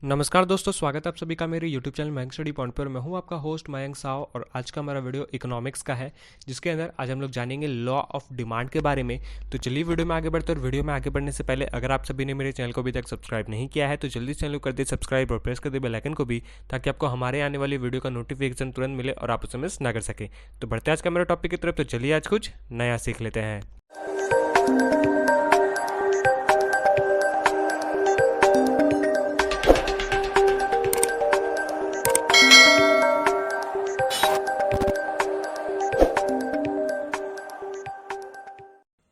नमस्कार दोस्तों, स्वागत है आप सभी का मेरे YouTube channel Mayank study point पर। मैं हूं आपका होस्ट मयंक साव और आज का हमारा वीडियो इकोनॉमिक्स का है, जिसके अंदर आज हम लोग जानेंगे लॉ ऑफ डिमांड के बारे में। तो चलिए वीडियो में आगे बढ़ते हैं। और वीडियो में आगे बढ़ने से पहले अगर आप सभी ने मेरे चैनल को अभी तक सब्सक्राइब नहीं किया है तो जल्दी चैनल को कर दे सब्सक्राइब और प्रेस कर दे बेल आइकन को भी, ताकि आपको हमारे आने वाली वीडियो का नोटिफिकेशन तुरंत मिले और आप उसे मिस ना कर सके। तो बढ़ते हैं आज का मेरा टॉपिक की तरफ। तो चलिए आज कुछ नया सीख लेते हैं।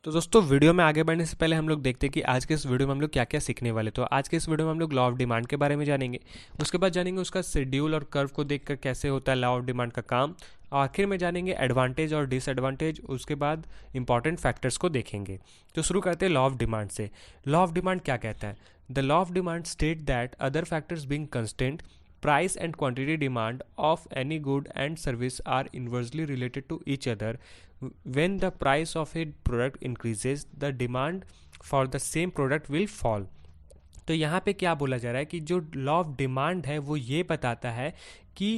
तो दोस्तों, वीडियो में आगे बढ़ने से पहले हम लोग देखते हैं कि आज के इस वीडियो में हम लोग क्या क्या सीखने वाले। तो आज के इस वीडियो में हम लोग लॉ ऑफ डिमांड के बारे में जानेंगे, उसके बाद जानेंगे उसका शेड्यूल और कर्व को देखकर कैसे होता है लॉ ऑफ डिमांड का काम। आखिर में जानेंगे एडवांटेज और डिसएडवांटेज, उसके बाद इंपॉर्टेंट फैक्टर्स को देखेंगे। तो शुरू करते हैं लॉ ऑफ डिमांड से। लॉ ऑफ डिमांड क्या कहता है? The law of demand state that other factors being constant, price and quantity demand of any good and service are inversely related to each other. When the price of a product increases, the demand for the same product will fall. तो यहाँ पे क्या बोला जा रहा है कि जो लॉ ऑफ डिमांड है वो ये बताता है कि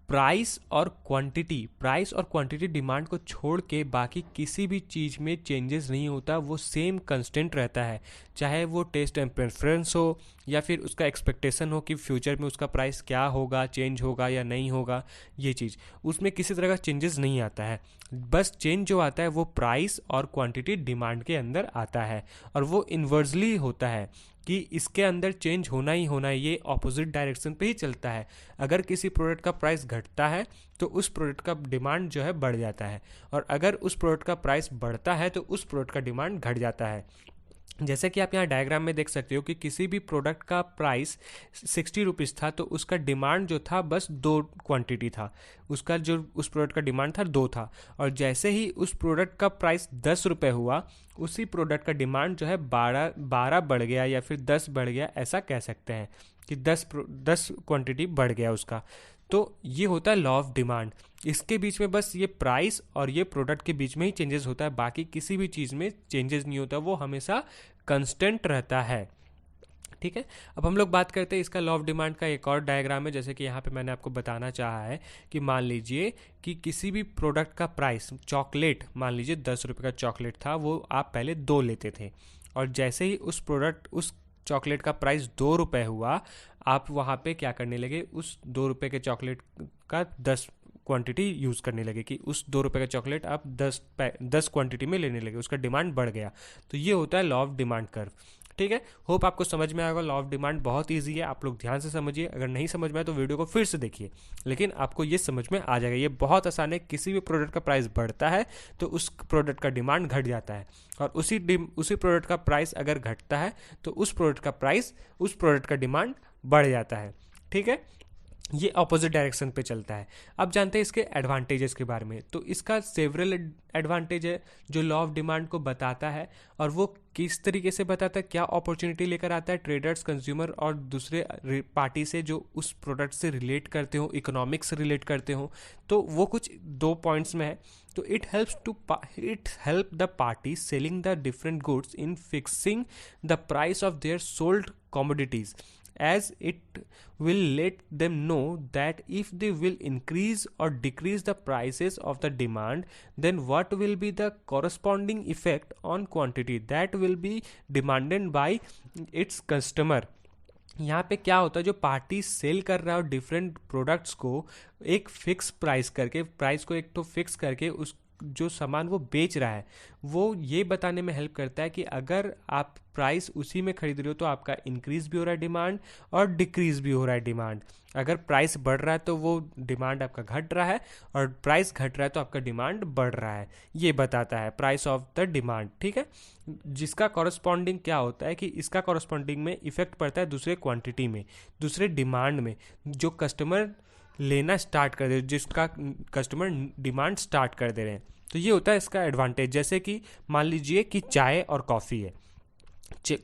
प्राइस और क्वांटिटी डिमांड को छोड़ के बाकी किसी भी चीज़ में चेंजेस नहीं होता, वो सेम कंस्टेंट रहता है। चाहे वो टेस्ट एंड प्रेफरेंस हो या फिर उसका एक्सपेक्टेशन हो कि फ्यूचर में उसका प्राइस क्या होगा, चेंज होगा या नहीं होगा, ये चीज़ उसमें किसी तरह का चेंजेस नहीं आता है। बस चेंज जो आता है वो प्राइस और क्वांटिटी डिमांड के अंदर आता है, और वो इन्वर्सली होता है कि इसके अंदर चेंज होना ही होना है, ये ऑपोजिट डायरेक्शन पे ही चलता है। अगर किसी प्रोडक्ट का प्राइस घटता है तो उस प्रोडक्ट का डिमांड जो है बढ़ जाता है, और अगर उस प्रोडक्ट का प्राइस बढ़ता है तो उस प्रोडक्ट का डिमांड घट जाता है। जैसे कि आप यहाँ डायग्राम में देख सकते हो कि किसी भी प्रोडक्ट का प्राइस 60 रुपीज़ था तो उसका डिमांड जो था बस 2 क्वांटिटी था, उसका जो उस प्रोडक्ट का डिमांड था 2 था। और जैसे ही उस प्रोडक्ट का प्राइस 10 रुपये हुआ, उसी प्रोडक्ट का डिमांड जो है 12 बढ़ गया या फिर 10 बढ़ गया, ऐसा कह सकते हैं कि 10 क्वांटिटी बढ़ गया उसका। तो ये होता है लॉ ऑफ डिमांड। इसके बीच में बस ये प्राइस और ये प्रोडक्ट के बीच में ही चेंजेस होता है, बाकी किसी भी चीज़ में चेंजेस नहीं होता, वो हमेशा कंस्टेंट रहता है। ठीक है, अब हम लोग बात करते हैं इसका लॉ ऑफ डिमांड का एक और डायग्राम है। जैसे कि यहाँ पे मैंने आपको बताना चाहा है कि मान लीजिए कि किसी भी प्रोडक्ट का प्राइस, चॉकलेट मान लीजिए 10 रुपये का चॉकलेट था, वो आप पहले 2 लेते थे, और जैसे ही उस चॉकलेट का प्राइस 2 रुपये हुआ, आप वहाँ पे क्या करने लगे, उस 2 रुपये के चॉकलेट का 10 क्वांटिटी यूज़ करने लगे कि उस 2 रुपये का चॉकलेट आप 10 क्वांटिटी में लेने लगे, उसका डिमांड बढ़ गया। तो ये होता है लॉ ऑफ डिमांड कर्व। ठीक है, होप आपको समझ में आएगा। लॉ ऑफ डिमांड बहुत ईजी है, आप लोग ध्यान से समझिए। अगर नहीं समझ में आए तो वीडियो को फिर से देखिए, लेकिन आपको ये समझ में आ जाएगा। ये बहुत आसान है। किसी भी प्रोडक्ट का प्राइस बढ़ता है तो उस प्रोडक्ट का डिमांड घट जाता है, और उसी प्रोडक्ट का प्राइस अगर घटता है तो उस प्रोडक्ट का डिमांड बढ़ जाता है। ठीक है, ये ऑपोजिट डायरेक्शन पे चलता है। अब जानते हैं इसके एडवांटेजेस के बारे में। तो इसका सेवरल एडवांटेज है जो लॉ ऑफ डिमांड को बताता है, और वो किस तरीके से बताता है, क्या अपॉर्चुनिटी लेकर आता है ट्रेडर्स, कंज्यूमर और दूसरे पार्टी से जो उस प्रोडक्ट से रिलेट करते हो, इकोनॉमिक्स से रिलेट करते हो। तो वो कुछ 2 पॉइंट्स में है। तो it help the party selling the different goods in fixing the price of their sold commodities, as it will let them know that if they will increase or decrease the prices of the demand, then what will be the corresponding effect on quantity that will be demanded by its customer. यहाँ पे क्या होता है, जो party cell कर रहा है different products को एक फिक्स प्राइस करके, प्राइस को एक तो फिक्स करके उस जो सामान वो बेच रहा है, वो ये बताने में हेल्प करता है कि अगर आप प्राइस उसी में खरीद रहे हो तो आपका इंक्रीज भी हो रहा है डिमांड और डिक्रीज भी हो रहा है डिमांड। अगर प्राइस बढ़ रहा है तो वो डिमांड आपका घट रहा है, और प्राइस घट रहा है तो आपका डिमांड बढ़ रहा है। ये बताता है प्राइस ऑफ द डिमांड। ठीक है, जिसका कॉरस्पॉन्डिंग क्या होता है कि इसका कॉरस्पॉन्डिंग में इफेक्ट पड़ता है दूसरे क्वांटिटी में, दूसरे डिमांड में, जो कस्टमर लेना स्टार्ट कर दे, जिसका कस्टमर डिमांड स्टार्ट कर दे रहे हैं। तो ये होता है इसका एडवांटेज। जैसे कि मान लीजिए कि चाय और कॉफ़ी है,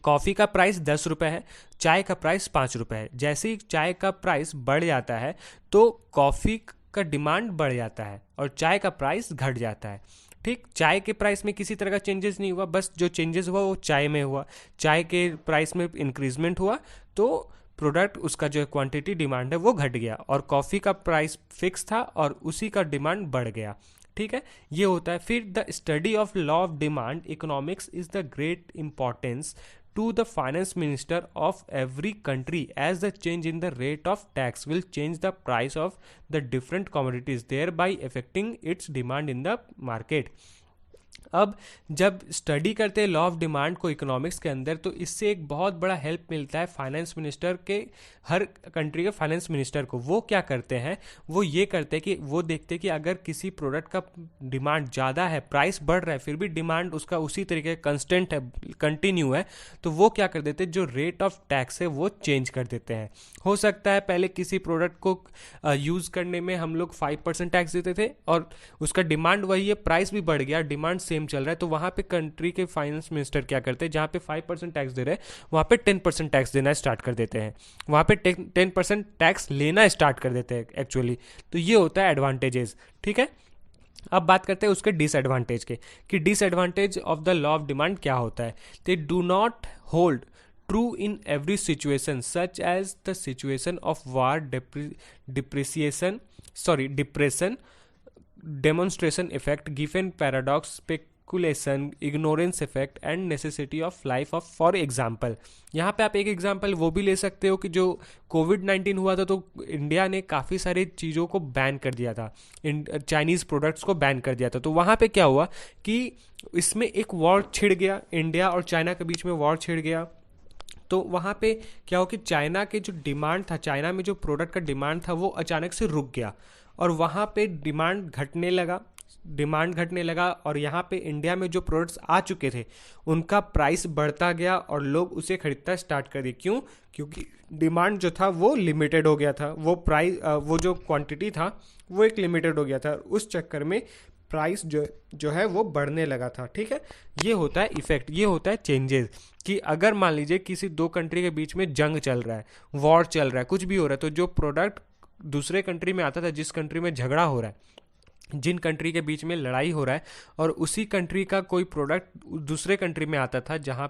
कॉफ़ी का प्राइस 10 रुपये है, चाय का प्राइस 5 रुपये है। जैसे ही चाय का प्राइस बढ़ जाता है तो कॉफ़ी का डिमांड बढ़ जाता है और चाय का प्राइस घट जाता है। ठीक, चाय के प्राइस में किसी तरह का चेंजेस नहीं हुआ, बस जो चेंजेस हुआ वो चाय में हुआ। चाय के प्राइस में इंक्रीजमेंट हुआ तो प्रोडक्ट उसका जो क्वांटिटी डिमांड है वो घट गया, और कॉफ़ी का प्राइस फिक्स था और उसी का डिमांड बढ़ गया। ठीक है, ये होता है। फिर the study of law of demand economics is the great importance to the finance minister of every country, as the change in the rate of tax will change the price of the different commodities, thereby affecting its demand in the market। अब जब study करते हैं law of demand को economics के अंदर, तो इससे एक बहुत बड़ा हेल्प मिलता है फाइनेंस मिनिस्टर के, हर कंट्री के फाइनेंस मिनिस्टर को। वो क्या करते हैं, वो ये करते हैं कि वो देखते हैं कि अगर किसी प्रोडक्ट का डिमांड ज़्यादा है, प्राइस बढ़ रहा है, फिर भी डिमांड उसका उसी तरीके कंस्टेंट है, कंटिन्यू है, तो वो क्या कर देते हैं, जो रेट ऑफ टैक्स है वो चेंज कर देते हैं। हो सकता है पहले किसी प्रोडक्ट को यूज़ करने में हम लोग 5% टैक्स देते थे और उसका डिमांड वही है, प्राइस भी बढ़ गया, डिमांड सेम चल रहा है, तो वहाँ पे कंट्री के फाइनेंस मिनिस्टर क्या करते हैं, जहाँ पे 5% टैक्स दे रहे हैं वहाँ पे 10% टैक्स देना स्टार्ट कर देते हैं, वहाँ पे 10% टैक्स लेना स्टार्ट कर देते हैं एक्चुअली। तो ये होता है एडवांटेजेस। ठीक है, अब बात करते हैं उसके डिसएडवांटेज के, कि disadvantage of the law of demand क्या होता है। They do not hold true in every situation, such as the situation of war, depression, demonstration effect, given paradox, speculation, ignorance effect and necessity of life of for example। यहाँ पे आप एक example वो भी ले सकते हो कि जो कोविड-19 हुआ था तो इंडिया ने काफ़ी सारी चीज़ों को बैन कर दिया था, चाइनीज़ प्रोडक्ट्स को बैन कर दिया था। तो वहाँ पे क्या हुआ कि इसमें एक वॉर छिड़ गया, इंडिया और चाइना के बीच में वॉर छिड़ गया। तो वहाँ पे क्या हो कि चाइना के जो डिमांड था, चाइना में जो प्रोडक्ट का डिमांड था वो अचानक से रुक गया और वहाँ पे डिमांड घटने लगा और यहाँ पे इंडिया में जो प्रोडक्ट्स आ चुके थे उनका प्राइस बढ़ता गया और लोग उसे खरीदना स्टार्ट कर दिए। क्यों? क्योंकि डिमांड जो था वो लिमिटेड हो गया था, वो प्राइस वो जो क्वांटिटी था वो एक लिमिटेड हो गया था, उस चक्कर में प्राइस जो है वो बढ़ने लगा था। ठीक है, ये होता है इफेक्ट, ये होता है चेंजेस, कि अगर मान लीजिए किसी दो कंट्री के बीच में जंग चल रहा है, वॉर चल रहा है, कुछ भी हो रहा है, तो जो प्रोडक्ट दूसरे कंट्री में आता था, जिस कंट्री में झगड़ा हो रहा है, जिन कंट्री के बीच में लड़ाई हो रहा है, और उसी कंट्री का कोई प्रोडक्ट दूसरे कंट्री में आता था जहाँ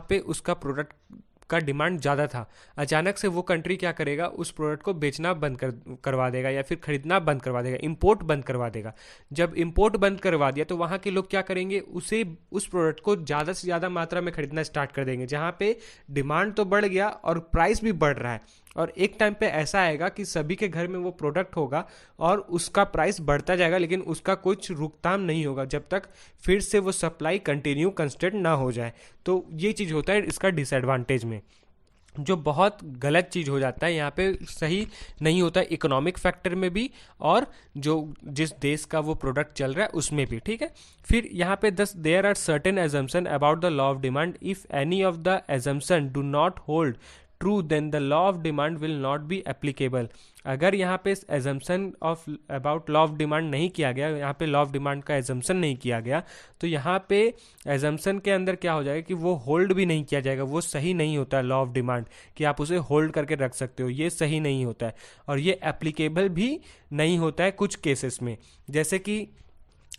पे उसका प्रोडक्ट का डिमांड ज़्यादा था, अचानक से वो कंट्री क्या करेगा, उस प्रोडक्ट को बेचना बंद करवा देगा या फिर खरीदना बंद करवा देगा, इंपोर्ट बंद करवा देगा। जब इंपोर्ट बंद करवा दिया तो वहाँ के लोग क्या करेंगे, उस प्रोडक्ट को ज़्यादा से ज़्यादा मात्रा में खरीदना स्टार्ट कर देंगे, जहाँ पे डिमांड तो बढ़ गया और प्राइस भी बढ़ रहा है। और एक टाइम पे ऐसा आएगा कि सभी के घर में वो प्रोडक्ट होगा और उसका प्राइस बढ़ता जाएगा, लेकिन उसका कुछ रुकथाम नहीं होगा जब तक फिर से वो सप्लाई कंटिन्यू कंस्टेंट ना हो जाए। तो ये चीज़ होता है इसका डिसएडवांटेज में, जो बहुत गलत चीज़ हो जाता है, यहाँ पे सही नहीं होता है इकोनॉमिक फैक्टर में भी और जो जिस देश का वो प्रोडक्ट चल रहा है उसमें भी। ठीक है, फिर यहाँ पे there are certain assumption about the law of demand, if any of the assumption do not hold true then the law of demand will not be applicable. अगर यहाँ पे assumption of about law of demand नहीं किया गया, यहाँ पे law of demand का assumption नहीं किया गया, तो यहाँ पे एजम्पशन के अंदर क्या हो जाएगा कि वो होल्ड भी नहीं किया जाएगा। वो सही नहीं होता है लॉ ऑफ डिमांड कि आप उसे होल्ड करके रख सकते हो, ये सही नहीं होता है और ये एप्लीकेबल भी नहीं होता है कुछ केसेस में। जैसे कि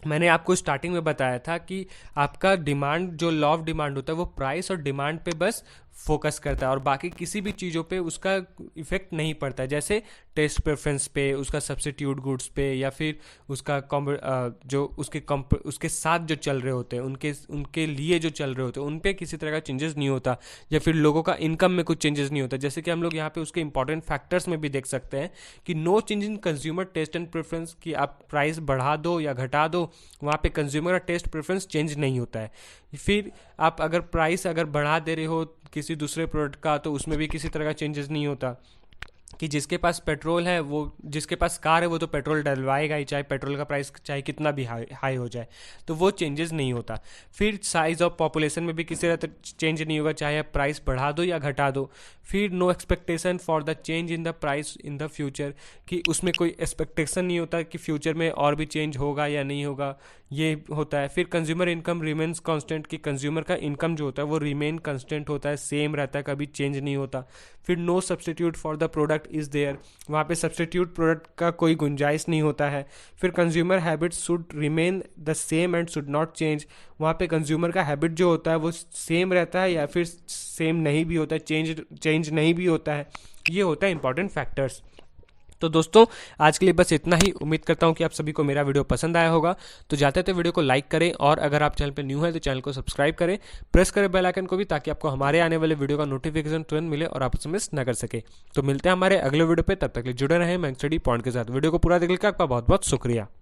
मैंने आपको स्टार्टिंग में बताया था कि आपका डिमांड, जो लॉ ऑफ डिमांड होता है, वो प्राइस और डिमांड पे बस फोकस करता है और बाकी किसी भी चीज़ों पे उसका इफेक्ट नहीं पड़ता है। जैसे टेस्ट प्रेफरेंस पे, उसका सब्स्टिट्यूट गुड्स पे, या फिर उसका जो उसके साथ जो चल रहे होते हैं, उनके लिए जो चल रहे होते हैं, उन पे किसी तरह का चेंजेस नहीं होता, या फिर लोगों का इनकम में कुछ चेंजेस नहीं होता। जैसे कि हम लोग यहाँ पे उसके इंपॉर्टेंट फैक्टर्स में भी देख सकते हैं कि no change in consumer taste and preference, कि आप प्राइस बढ़ा दो या घटा दो, वहाँ पे कंज्यूमर का टेस्ट प्रेफरेंस चेंज नहीं होता है। फिर आप अगर प्राइस बढ़ा दे रहे हो किसी दूसरे प्रोडक्ट का, तो उसमें भी किसी तरह का चेंजेस नहीं होता कि जिसके पास पेट्रोल है, वो जिसके पास कार है वो तो पेट्रोल डलवाएगा ही, चाहे पेट्रोल का प्राइस चाहे कितना भी हाई हो जाए, तो वो चेंजेस नहीं होता। फिर साइज ऑफ पॉपुलेशन में भी किसी तरह चेंज नहीं होगा, चाहे आप प्राइस बढ़ा दो या घटा दो। फिर no expectation for the change in the price in the future, कि उसमें कोई एक्सपेक्टेशन नहीं होता कि फ्यूचर में और भी चेंज होगा या नहीं होगा। ये होता है। फिर कंज्यूमर इनकम रिमेन्स कांस्टेंट, कि कंज्यूमर का इनकम जो होता है वो रिमेन कांस्टेंट होता है, सेम रहता है, कभी चेंज नहीं होता। फिर no substitute for the product is there, वहाँ पे सब्सटीट्यूट प्रोडक्ट का कोई गुंजाइश नहीं होता है। फिर consumer habits should remain the same and should not change, वहाँ पे कंज्यूमर का हैबिट जो होता है वो सेम रहता है या फिर सेम नहीं भी होता है, चेंज नहीं भी होता है। ये होता है इंपॉर्टेंट फैक्टर्स। तो दोस्तों आज के लिए बस इतना ही। उम्मीद करता हूँ कि आप सभी को मेरा वीडियो पसंद आया होगा। तो जाते थे वीडियो को लाइक करें, और अगर आप चैनल पर न्यू है तो चैनल को सब्सक्राइब करें, प्रेस करें बेल आइकन को भी, ताकि आपको हमारे आने वाले वीडियो का नोटिफिकेशन तुरंत मिले और आप उसे मिस न कर सके। तो मिलते हैं हमारे अगले वीडियो पे, तब तक के लिए जुड़े रहें मैथ्स स्टडी पॉइंट के साथ। वीडियो को पूरा देखने का आपका बहुत बहुत शुक्रिया।